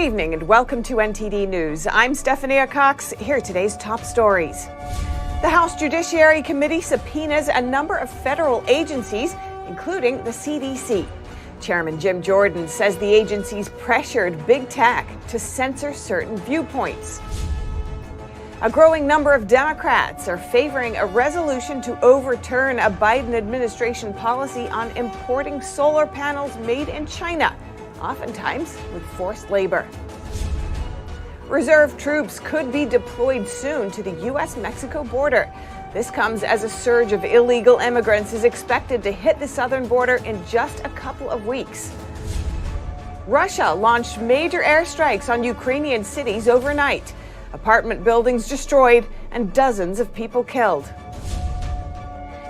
evening and welcome to NTD News. I'm Stephania Cox. Here are today's top stories. The House Judiciary Committee subpoenas a number of federal agencies, including the CDC. Chairman Jim Jordan says the agencies pressured big tech to censor certain viewpoints. A growing number of Democrats are favoring a resolution to overturn a Biden administration policy on importing solar panels made in China, oftentimes with forced labor. Reserve troops could be deployed soon to the U.S.-Mexico border. This comes as a surge of illegal immigrants is expected to hit the southern border in just a couple of weeks. Russia launched major airstrikes on Ukrainian cities overnight. Apartment buildings destroyed and dozens of people killed.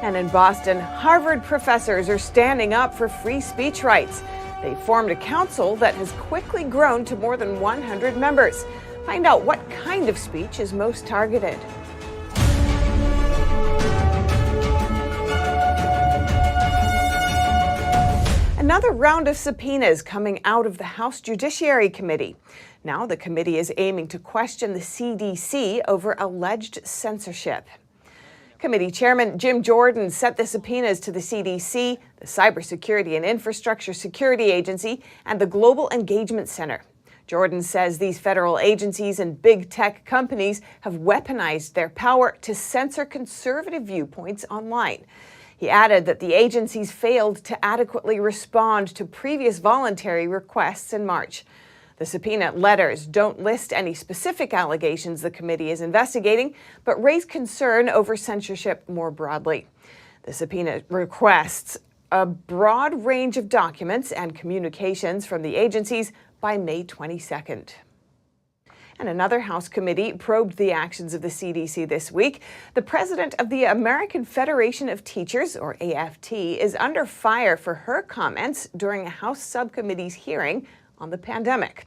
And in Boston, Harvard professors are standing up for free speech rights. They formed a council that has quickly grown to more than 100 members. Find out what kind of speech is most targeted. Another round of subpoenas coming out of the House Judiciary Committee. Now the committee is aiming to question the CDC over alleged censorship. Committee Chairman Jim Jordan sent the subpoenas to the CDC, the Cybersecurity and Infrastructure Security Agency, and the Global Engagement Center. Jordan says these federal agencies and big tech companies have weaponized their power to censor conservative viewpoints online. He added that the agencies failed to adequately respond to previous voluntary requests in March. The subpoena letters don't list any specific allegations the committee is investigating, but raise concern over censorship more broadly. The subpoena requests a broad range of documents and communications from the agencies by May 22nd. And another House committee probed the actions of the CDC this week. The president of the American Federation of Teachers, or AFT, is under fire for her comments during a House subcommittee's hearing on the pandemic.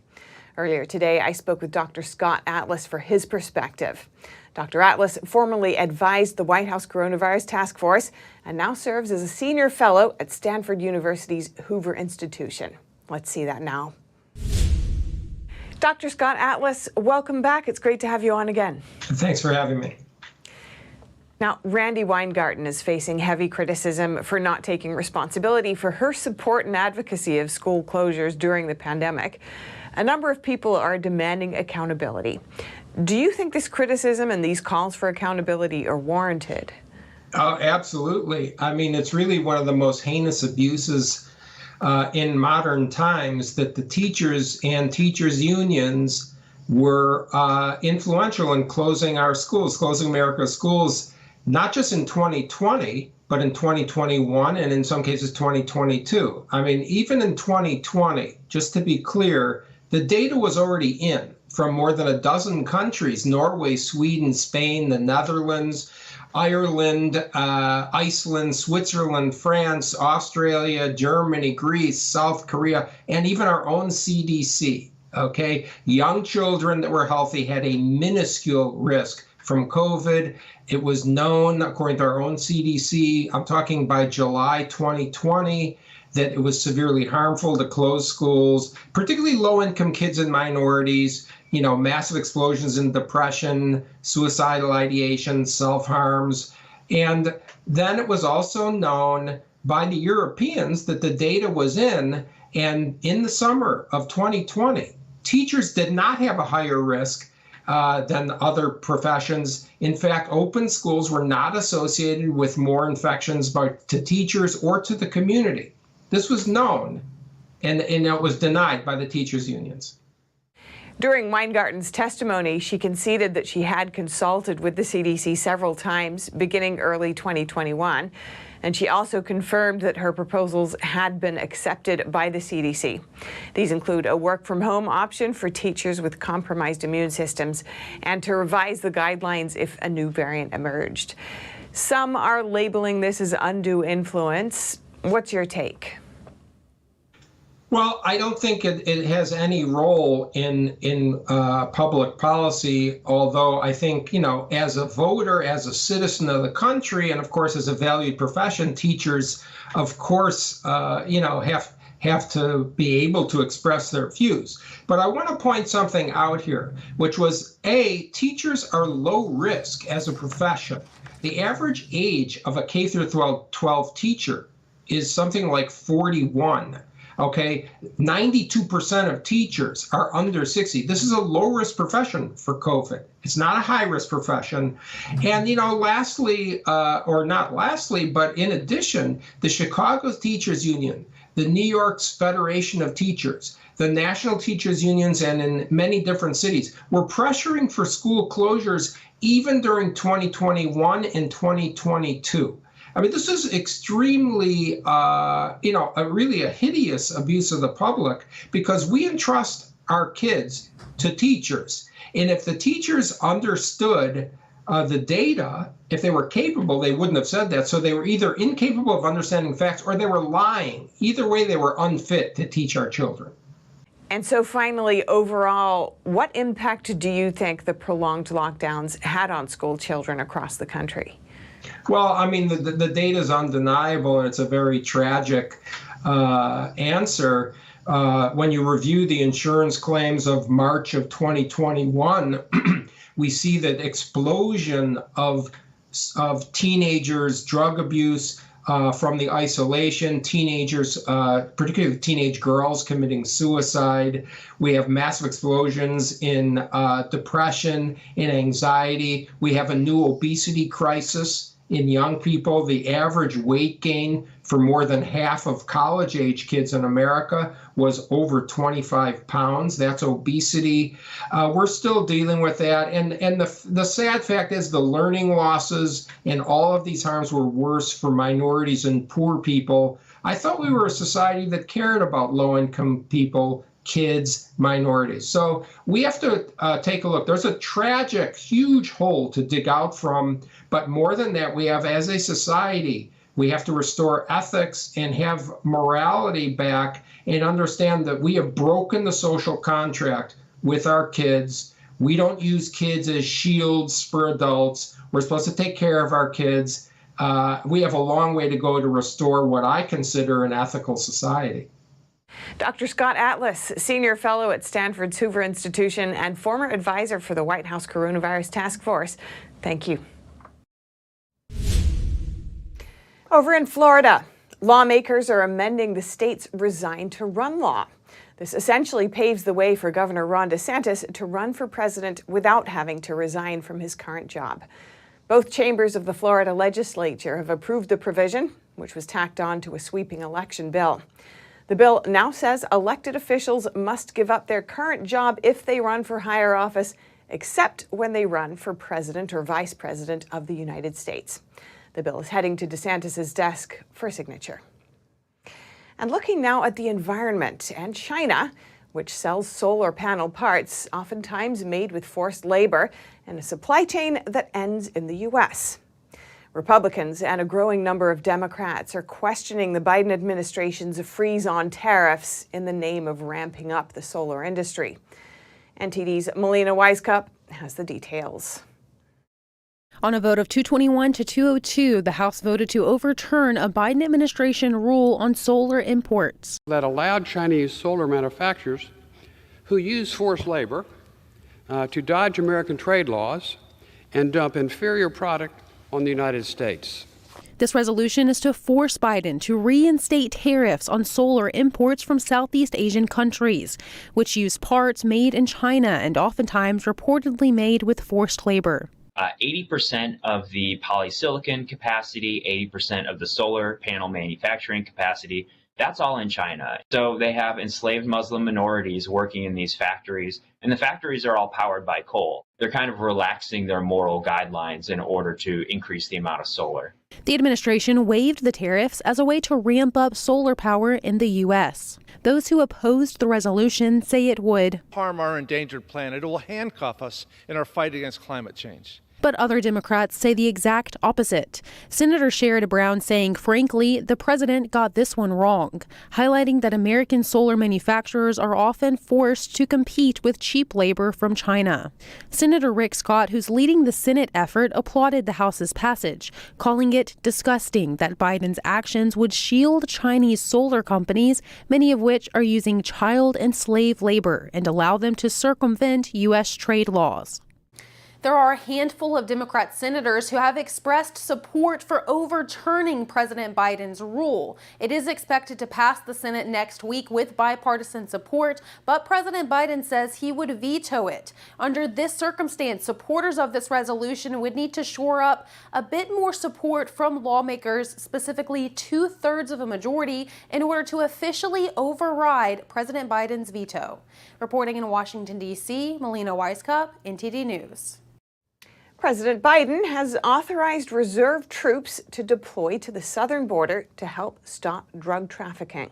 Earlier today, I spoke with Dr. Scott Atlas for his perspective. Dr. Atlas formerly advised the White House Coronavirus Task Force and now serves as a senior fellow at Stanford University's Hoover Institution. Let's see that now. Dr. Scott Atlas, welcome back. It's great to have you on again. Thanks for having me. Now, Randi Weingarten is facing heavy criticism for not taking responsibility for her support and advocacy of school closures during the pandemic. A number of people are demanding accountability. Do you think this criticism and these calls for accountability are warranted? Absolutely. I mean, it's really one of the most heinous abuses in modern times that the teachers and teachers' unions were influential in closing our schools, closing America's schools, not just in 2020, but in 2021 and in some cases 2022. I mean, even in 2020, just to be clear, the data was already in from more than a dozen countries: Norway, Sweden, Spain, the Netherlands, Ireland, Iceland, Switzerland, France, Australia, Germany, Greece, South Korea, and even our own CDC. Okay, young children that were healthy had a minuscule risk from COVID. It was known, according to our own CDC, I'm talking by July 2020, that it was severely harmful to close schools, particularly low-income kids and minorities, massive explosions in depression, suicidal ideation, self-harms. And then it was also known by the Europeans that the data was in, and in the summer of 2020, teachers did not have a higher risk than other professions. In fact, open schools were not associated with more infections to teachers or to the community. This was known, and it was denied by the teachers' unions. During Weingarten's testimony, she conceded that she had consulted with the CDC several times beginning early 2021. And she also confirmed that her proposals had been accepted by the CDC. These include a work-from-home option for teachers with compromised immune systems and to revise the guidelines if a new variant emerged. Some are labeling this as undue influence. What's your take? Well, I don't think it has any role in public policy, although I think, as a voter, as a citizen of the country, and of course, as a valued profession, teachers, of course, have have to be able to express their views. But I want to point something out here, which was teachers are low risk as a profession. The average age of a K through 12 teacher is something like 41. Okay, 92% of teachers are under 60. This is a low-risk profession for COVID. It's not a high-risk profession. And, lastly, or not lastly, but in addition, the Chicago Teachers Union, the New York's Federation of Teachers, the National Teachers Unions, and in many different cities, were pressuring for school closures even during 2021 and 2022. I mean, this is extremely, really a hideous abuse of the public, because we entrust our kids to teachers. And if the teachers understood the data, if they were capable, they wouldn't have said that. So they were either incapable of understanding facts or they were lying. Either way, they were unfit to teach our children. And so finally, overall, what impact do you think the prolonged lockdowns had on school children across the country? Well, I mean, the data is undeniable, and it's a very tragic answer. When you review the insurance claims of March of 2021, we see that explosion of teenagers, drug abuse from the isolation, teenagers, particularly teenage girls committing suicide. We have massive explosions in depression, in anxiety. We have a new obesity crisis in young people. The average weight gain for more than half of college-age kids in America was over 25 pounds. That's obesity. We're still dealing with that. And the sad fact is the learning losses and all of these harms were worse for minorities and poor people. I thought we were a society that cared about low-income people, kids, minorities. So we have to take a look. There's a tragic, huge hole to dig out from. But more than that, we have, as a society, we have to restore ethics and have morality back and understand that we have broken the social contract with our kids. We don't use kids as shields for adults. We're supposed to take care of our kids. We have a long way to go to restore what I consider an ethical society. Dr. Scott Atlas, Senior Fellow at Stanford's Hoover Institution and former advisor for the White House Coronavirus Task Force, thank you. Over in Florida, lawmakers are amending the state's Resign-to-Run law. This essentially paves the way for Governor Ron DeSantis to run for president without having to resign from his current job. Both chambers of the Florida legislature have approved the provision, which was tacked on to a sweeping election bill. The bill now says elected officials must give up their current job if they run for higher office, except when they run for president or vice president of the United States. The bill is heading to DeSantis' desk for signature. And looking now at the environment and China, which sells solar panel parts, oftentimes made with forced labor, and a supply chain that ends in the U.S. Republicans and a growing number of Democrats are questioning the Biden administration's freeze on tariffs in the name of ramping up the solar industry. NTD's Melina Weiskup has the details. On a vote of 221 to 202, the House voted to overturn a Biden administration rule on solar imports that allowed Chinese solar manufacturers who use forced labor to dodge American trade laws and dump inferior product on the United States. This resolution is to force Biden to reinstate tariffs on solar imports from Southeast Asian countries, which use parts made in China and oftentimes reportedly made with forced labor. 80% of the polysilicon capacity, 80% of the solar panel manufacturing capacity, that's all in China. So they have enslaved Muslim minorities working in these factories, and the factories are all powered by coal. They're kind of relaxing their moral guidelines in order to increase the amount of solar. The administration waived the tariffs as a way to ramp up solar power in the U.S. Those who opposed the resolution say it would harm our endangered planet. It will handcuff us in our fight against climate change. But other Democrats say the exact opposite. Senator Sherrod Brown saying, frankly, the president got this one wrong, highlighting that American solar manufacturers are often forced to compete with cheap labor from China. Senator Rick Scott, who's leading the Senate effort, applauded the House's passage, calling it disgusting that Biden's actions would shield Chinese solar companies, many of which are using child and slave labor, and allow them to circumvent U.S. trade laws. There are a handful of Democrat senators who have expressed support for overturning President Biden's rule. It is expected to pass the Senate next week with bipartisan support, but President Biden says he would veto it. Under this circumstance, supporters of this resolution would need to shore up a bit more support from lawmakers, specifically 2/3 of a majority, in order to officially override President Biden's veto. Reporting in Washington, D.C., Melina Weisskopf, NTD News. President Biden has authorized reserve troops to deploy to the southern border to help stop drug trafficking.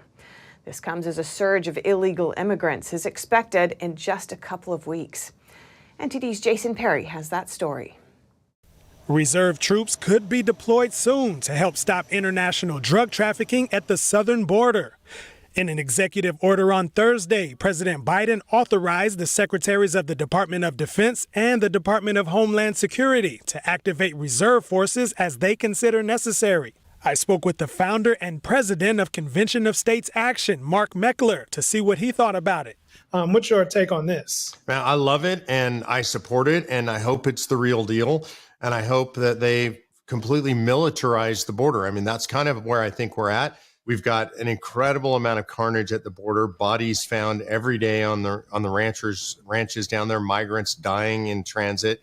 This comes as a surge of illegal immigrants is expected in just a couple of weeks. NTD's Jason Perry has that story. Reserve troops could be deployed soon to help stop international drug trafficking at the southern border. In an executive order on Thursday, President Biden authorized the secretaries of the Department of Defense and the Department of Homeland Security to activate reserve forces as they consider necessary. I spoke with the founder and president of Convention of States Action, Mark Meckler, to see what he thought about it. What's your take on this? Man, I love it and I support it, and I hope it's the real deal. And I hope that they completely militarize the border. I mean, that's kind of where I think we're at. We've got an incredible amount of carnage at the border, bodies found every day on the ranches down there, migrants dying in transit.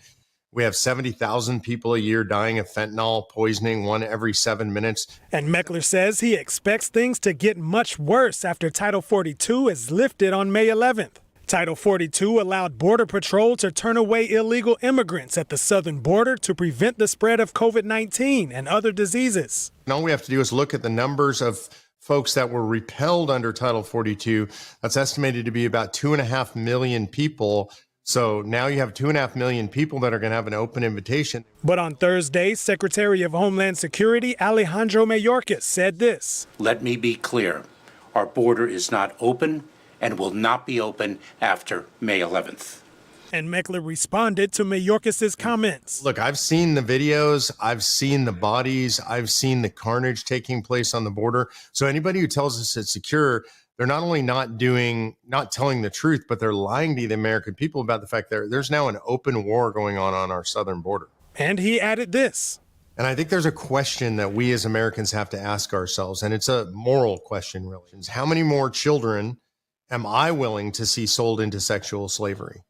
We have 70,000 people a year dying of fentanyl poisoning, one every 7 minutes. And Meckler says he expects things to get much worse after Title 42 is lifted on May 11th. Title 42 allowed Border Patrol to turn away illegal immigrants at the southern border to prevent the spread of COVID-19 and other diseases. And all we have to do is look at the numbers of folks that were repelled under Title 42. That's estimated to be about 2.5 million people. So now you have 2.5 million people that are going to have an open invitation. But on Thursday, Secretary of Homeland Security Alejandro Mayorkas said this. Let me be clear. Our border is not open and will not be open after May 11th. And Meckler responded to Mayorkas' comments. Look, I've seen the videos, I've seen the bodies, I've seen the carnage taking place on the border. So anybody who tells us it's secure, they're not only not telling the truth, but they're lying to the American people about the fact that there's now an open war going on our southern border. And he added this. And I think there's a question that we as Americans have to ask ourselves, and it's a moral question, really. How many more children am I willing to see sold into sexual slavery?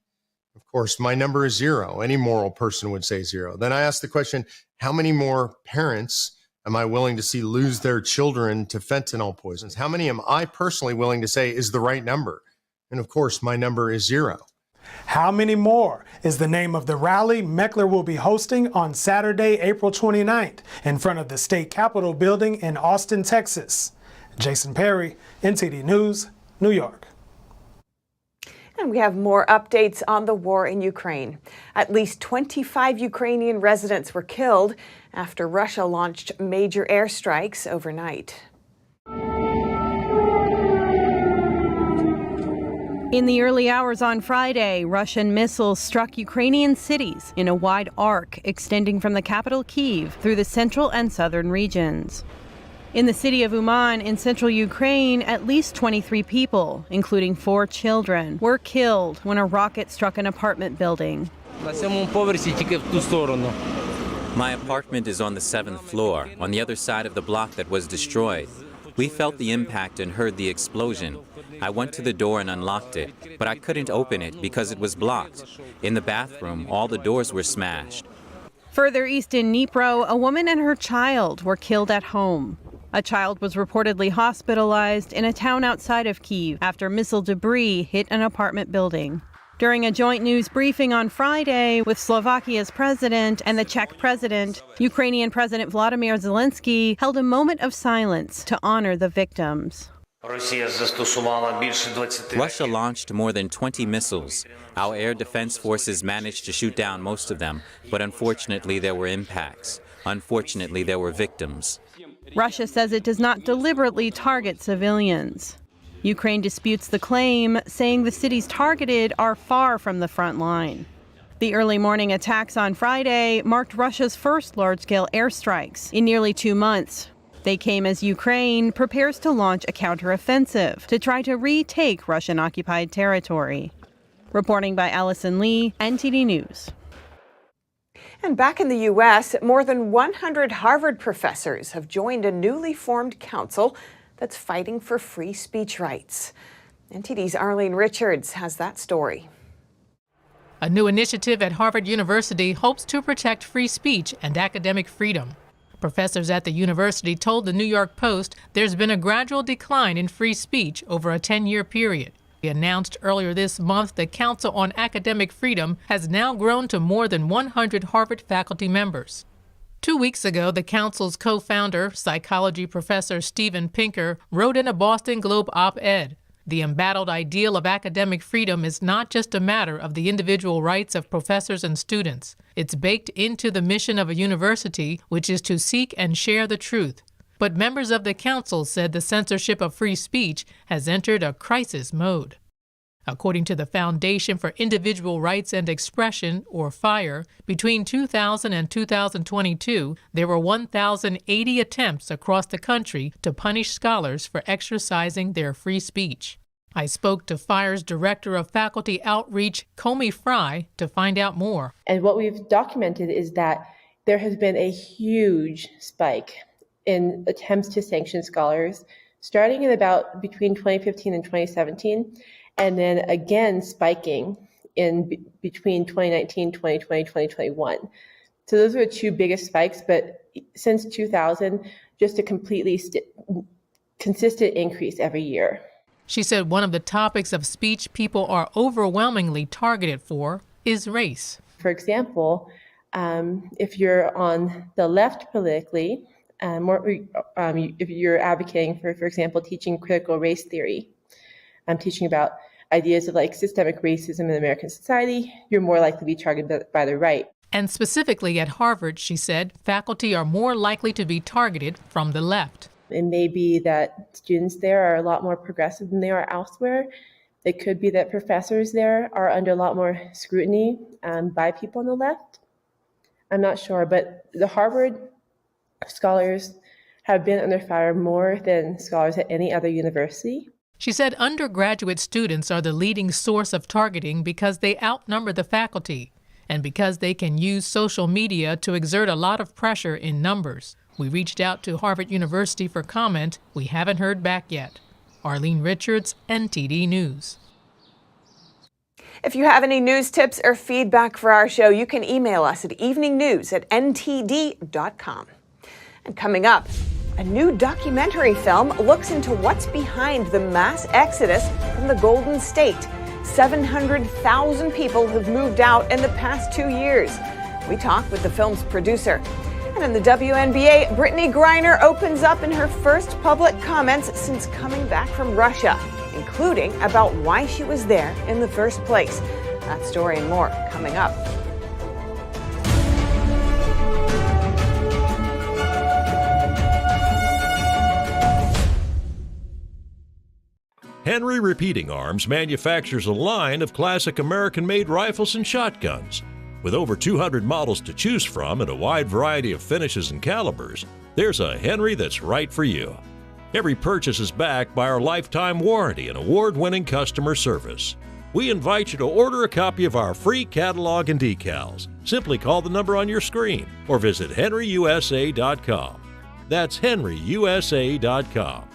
Of course, my number is 0. Any moral person would say 0. Then I ask the question, how many more parents am I willing to see lose their children to fentanyl poisons? How many am I personally willing to say is the right number? And of course, my number is 0. How many more is the name of the rally Meckler will be hosting on Saturday, April 29th, in front of the state capitol building in Austin, Texas. Jason Perry, NTD News, New York. And we have more updates on the war in Ukraine. At least 25 Ukrainian residents were killed after Russia launched major airstrikes overnight. In the early hours on Friday, Russian missiles struck Ukrainian cities in a wide arc extending from the capital Kyiv through the central and southern regions. In the city of Uman in central Ukraine, at least 23 people, including 4 children, were killed when a rocket struck an apartment building. My apartment is on the 7th floor, on the other side of the block that was destroyed. We felt the impact and heard the explosion. I went to the door and unlocked it, but I couldn't open it because it was blocked. In the bathroom, all the doors were smashed. Further east in Dnipro, a woman and her child were killed at home. A child was reportedly hospitalized in a town outside of Kyiv after missile debris hit an apartment building. During a joint news briefing on Friday with Slovakia's president and the Czech president, Ukrainian President Volodymyr Zelensky held a moment of silence to honor the victims. Russia launched more than 20 missiles. Our air defense forces managed to shoot down most of them, but unfortunately there were impacts. Unfortunately, there were victims. Russia says it does not deliberately target civilians. Ukraine disputes the claim, saying the cities targeted are far from the front line. The early morning attacks on Friday marked Russia's first large-scale airstrikes in nearly 2 months. They came as Ukraine prepares to launch a counteroffensive to try to retake Russian-occupied territory. Reporting by Allison Lee, NTD News. And back in the U.S., more than 100 Harvard professors have joined a newly formed council that's fighting for free speech rights. NTD's Arlene Richards has that story. A new initiative at Harvard University hopes to protect free speech and academic freedom. Professors at the university told the New York Post there's been a gradual decline in free speech over a 10-year period. They announced earlier this month the Council on Academic Freedom has now grown to more than 100 Harvard faculty members. 2 weeks ago, the council's co-founder, psychology professor Steven Pinker, wrote in a Boston Globe op-ed, "The embattled ideal of academic freedom is not just a matter of the individual rights of professors and students. It's baked into the mission of a university, which is to seek and share the truth." But members of the council said the censorship of free speech has entered a crisis mode. According to the Foundation for Individual Rights and Expression, or FIRE, between 2000 and 2022, there were 1,080 attempts across the country to punish scholars for exercising their free speech. I spoke to FIRE's Director of Faculty Outreach, Comey Fry, to find out more. And what we've documented is that there has been a huge spike in attempts to sanction scholars, starting in about between 2015 and 2017, and then again spiking in between 2019, 2020, 2021. So those are the two biggest spikes, but since 2000, just a completely consistent increase every year. She said one of the topics of speech people are overwhelmingly targeted for is race. For example, if you're on the left politically, if you're advocating for example, teaching critical race theory, teaching about ideas of like systemic racism in American society, you're more likely to be targeted by the right. And specifically at Harvard, she said, faculty are more likely to be targeted from the left. It may be that students there are a lot more progressive than they are elsewhere. It could be that professors there are under a lot more scrutiny by people on the left. I'm not sure, but the Harvard scholars have been under fire more than scholars at any other university. She said undergraduate students are the leading source of targeting because they outnumber the faculty and because they can use social media to exert a lot of pressure in numbers. We reached out to Harvard University for comment. We haven't heard back yet. Arlene Richards, NTD News. If you have any news tips or feedback for our show, you can email us at eveningnews@ntd.com. And coming up, a new documentary film looks into what's behind the mass exodus from the Golden State. 700,000 people have moved out in the past 2 years. We talk with the film's producer. And in the WNBA, Brittany Griner opens up in her first public comments since coming back from Russia, including about why she was there in the first place. That story and more coming up. Henry Repeating Arms manufactures a line of classic American-made rifles and shotguns. With over 200 models to choose from and a wide variety of finishes and calibers, there's a Henry that's right for you. Every purchase is backed by our lifetime warranty and award-winning customer service. We invite you to order a copy of our free catalog and decals. Simply call the number on your screen or visit henryusa.com. That's henryusa.com.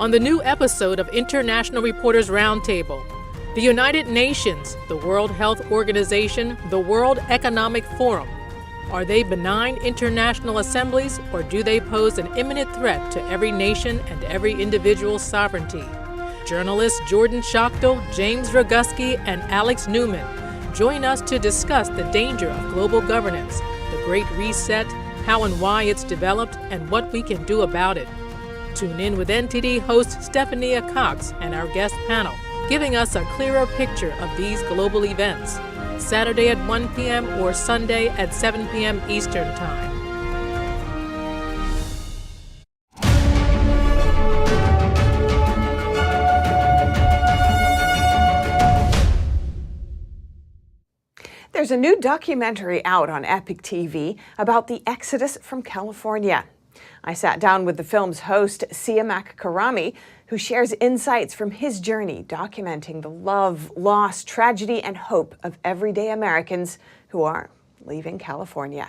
on the new episode of International Reporters Roundtable. The United Nations, the World Health Organization, the World Economic Forum. Are they benign international assemblies, or do they pose an imminent threat to every nation and every individual's sovereignty? Journalists Jordan Schachtel, James Roguski, and Alex Newman join us to discuss the danger of global governance, the Great Reset, how and why it's developed, and what we can do about it. Tune in with NTD host Stephania Cox and our guest panel, giving us a clearer picture of these global events. Saturday at 1 p.m. or Sunday at 7 p.m. Eastern Time. There's a new documentary out on Epic TV about the exodus from California. I sat down with the film's host, Siamak Karami, who shares insights from his journey documenting the love, loss, tragedy, and hope of everyday Americans who are leaving California.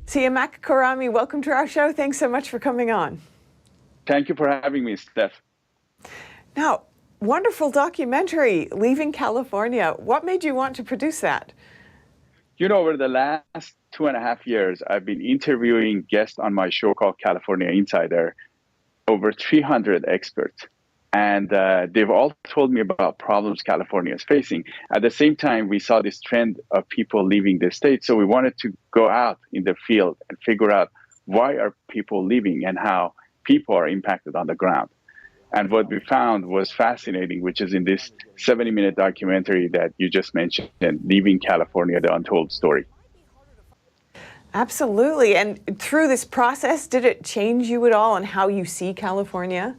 Siamak Karami, welcome to our show. Thanks so much for coming on. Thank you for having me, Steph. Now, wonderful documentary, Leaving California. What made you want to produce that? You know, over the last 2.5 years, I've been interviewing guests on my show called California Insider, over 300 experts. And they've all told me about problems California is facing. At the same time, we saw this trend of people leaving the state. So we wanted to go out in the field and figure out why are people leaving and how people are impacted on the ground. And what we found was fascinating, which is in this 70-minute documentary that you just mentioned, Leaving California, the Untold Story. Absolutely. And through this process, did it change you at all on how you see California?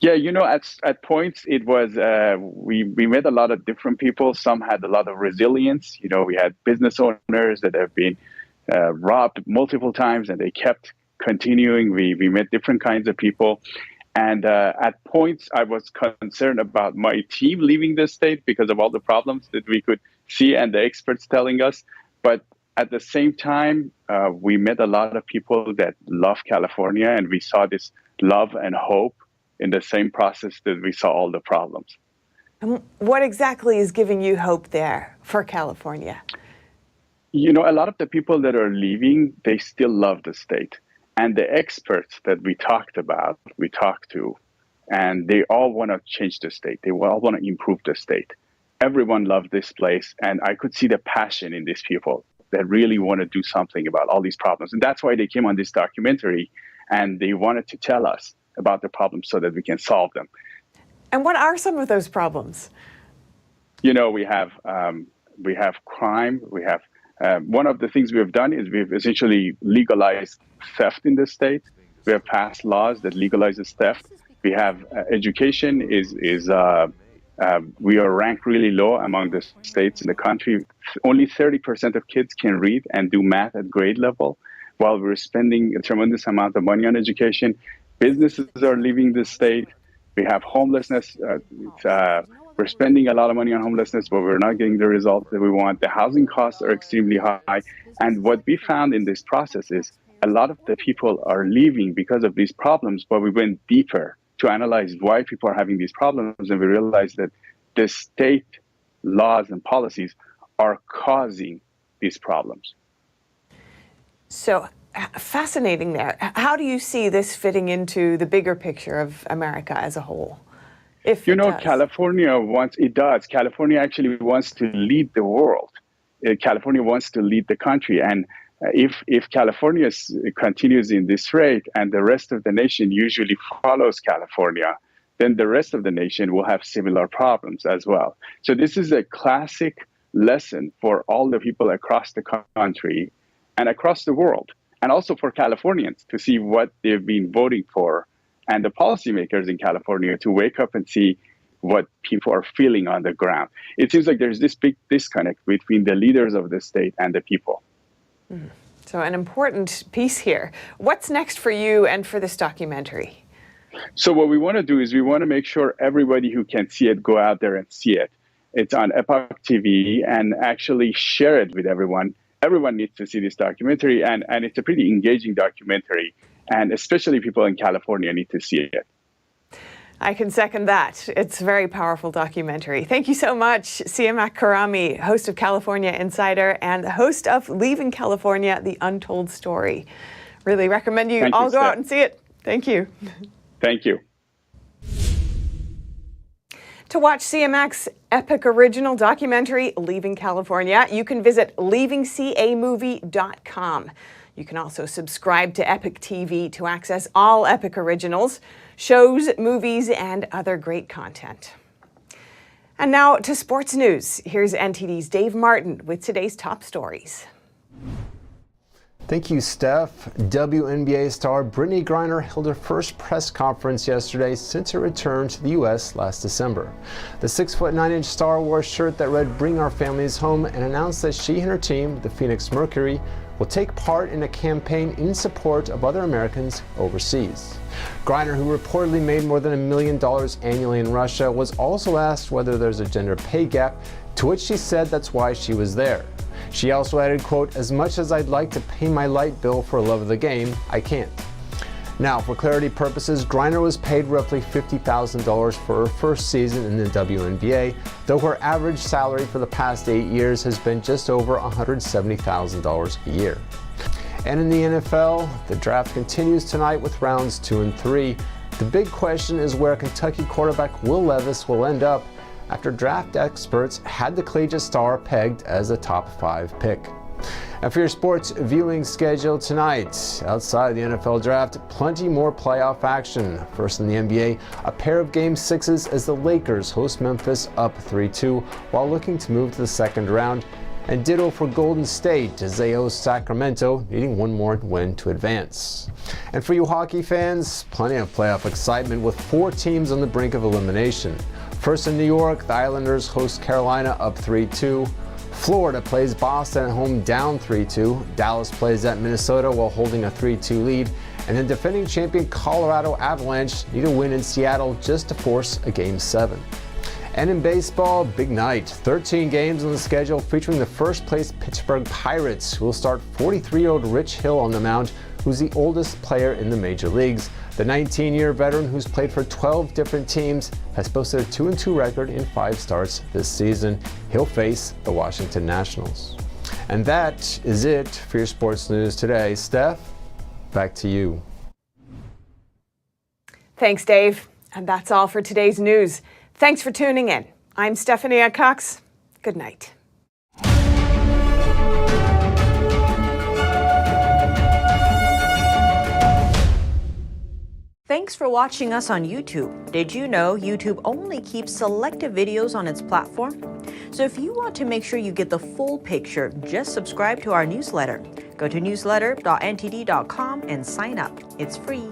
Yeah, you know, at points it was, we met a lot of different people. Some had a lot of resilience. You know, we had business owners that have been robbed multiple times and they kept continuing. We met different kinds of people. And at points, I was concerned about my team leaving the state because of all the problems that we could see and the experts telling us. But at the same time, we met a lot of people that love California, and we saw this love and hope in the same process that we saw all the problems. And what exactly is giving you hope there for California? You know, a lot of the people that are leaving, they still love the state. And the experts that we talked to, and they all want to change the state. They all want to improve the state. Everyone loved this place, and I could see the passion in these people that really want to do something about all these problems. And that's why they came on this documentary, and they wanted to tell us about the problems so that we can solve them. And what are some of those problems? You know, we have crime. We have one of the things we have done is we've essentially legalized theft in the state. We have passed laws that legalizes theft. We have education we are ranked really low among the states in the country. Only 30% of kids can read and do math at grade level, while we're spending a tremendous amount of money on education. Businesses are leaving the state. We have homelessness. We're spending a lot of money on homelessness, but we're not getting the results that we want. The housing costs are extremely high. And what we found in this process is a lot of the people are leaving because of these problems, but we went deeper to analyze why people are having these problems, and we realized that the state laws and policies are causing these problems. So fascinating there. How do you see this fitting into the bigger picture of America as a whole? If you know, California California actually wants to lead the world. California wants to lead the country. And if California continues in this rate and the rest of the nation usually follows California, then the rest of the nation will have similar problems as well. So this is a classic lesson for all the people across the country and across the world, and also for Californians to see what they've been voting for, and the policymakers in California to wake up and see what people are feeling on the ground. It seems like there's this big disconnect between the leaders of the state and the people. So an important piece here. What's next for you and for this documentary? So what we want to do is we want to make sure everybody who can see it, go out there and see it. It's on Epoch TV, and actually share it with everyone. Everyone needs to see this documentary, and it's a pretty engaging documentary. And especially people in California need to see it. I can second that. It's a very powerful documentary. Thank you so much, Siamak Karami, host of California Insider and the host of Leaving California, The Untold Story. Really recommend you all go out and see it. Thank you. Thank you. To watch Siamak's epic original documentary, Leaving California, you can visit leavingcamovie.com. You can also subscribe to Epic TV to access all Epic originals, shows, movies, and other great content. And now to sports news. Here's NTD's Dave Martin with today's top stories. Thank you, Steph. WNBA star Brittany Griner held her first press conference yesterday since her return to the U.S. last December. The 6'9" star wore a shirt that read "Bring Our Families Home" and announced that she and her team, the Phoenix Mercury, will take part in a campaign in support of other Americans overseas. Griner, who reportedly made more than $1 million annually in Russia, was also asked whether there's a gender pay gap, to which she said that's why she was there. She also added, quote, "As much as I'd like to pay my light bill for love of the game, I can't." Now, for clarity purposes, Griner was paid roughly $50,000 for her first season in the WNBA, though her average salary for the past 8 years has been just over $170,000 a year. And in the NFL, the draft continues tonight with rounds 2 and 3. The big question is where Kentucky quarterback Will Levis will end up after draft experts had the collegiate star pegged as a top 5 pick. And for your sports viewing schedule tonight, outside the NFL draft, plenty more playoff action. First in the NBA, a pair of Game 6s as the Lakers host Memphis up 3-2 while looking to move to the second round. And ditto for Golden State as they host Sacramento, needing one more win to advance. And for you hockey fans, plenty of playoff excitement with 4 teams on the brink of elimination. First in New York, the Islanders host Carolina up 3-2. Florida plays Boston at home down 3-2. Dallas plays at Minnesota while holding a 3-2 lead. And then defending champion Colorado Avalanche need a win in Seattle just to force a Game 7. And in baseball, big night. 13 games on the schedule featuring the first place Pittsburgh Pirates, who will start 43-year-old Rich Hill on the mound, who's the oldest player in the major leagues. The 19-year veteran, who's played for 12 different teams, has posted a 2-2 record in 5 starts this season. He'll face the Washington Nationals. And that is it for your sports news today. Steph, back to you. Thanks, Dave. And that's all for today's news. Thanks for tuning in. I'm Stephanie Cox. Good night. Thanks for watching us on YouTube. Did you know YouTube only keeps selective videos on its platform? So if you want to make sure you get the full picture, just subscribe to our newsletter. Go to newsletter.ntd.com and sign up. It's free.